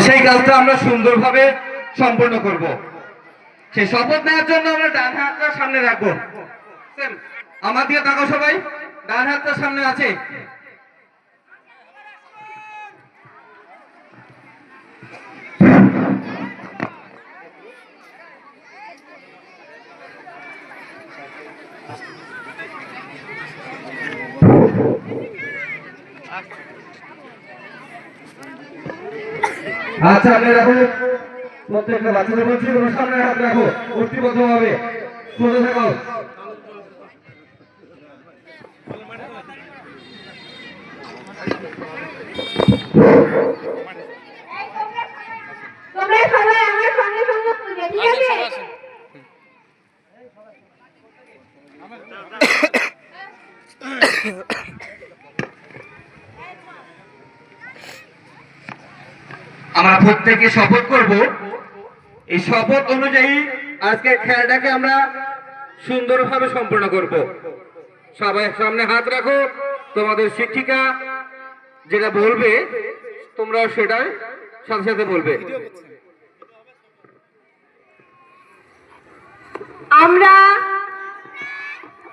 সেই কাজটা আমরা সুন্দরভাবে সম্পন্ন করব। সেই শপথ নেওয়ার জন্য আমরা ডান হাতটা সামনে রাখবো। আমার দিকে তাকাও সবাই, ডান হাতটা সামনে আছে। আচ্ছা, আপনি রাখো, প্রত্যেকটা বাচ্চাদের বলছি তোমরা সামনে হাত রাখো, ঐক্যবদ্ধ ভাবে সোজা থাকো। তোমরা সবাই আমার সঙ্গে সঙ্গে তুলবে, ঠিক আছে? আমরা প্রত্যেকে শপথ করব। এই শপথ অনুযায়ী আজকে খেলাটাকে আমরা সুন্দরভাবে সম্পন্ন করব। সবাই সামনে হাত রাখো, তোমাদের শিক্ষিকা যেটা বলবে তোমরা সেটা সাথে সাথে বলবে। আমরা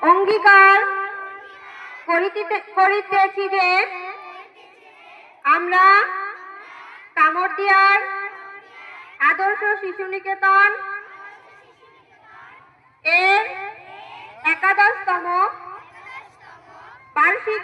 অঙ্গীকার করিতেছি যে আমরা কামরদিয়ার আদর্শ শিশু নিকেতন এর 11তম বার্ষিক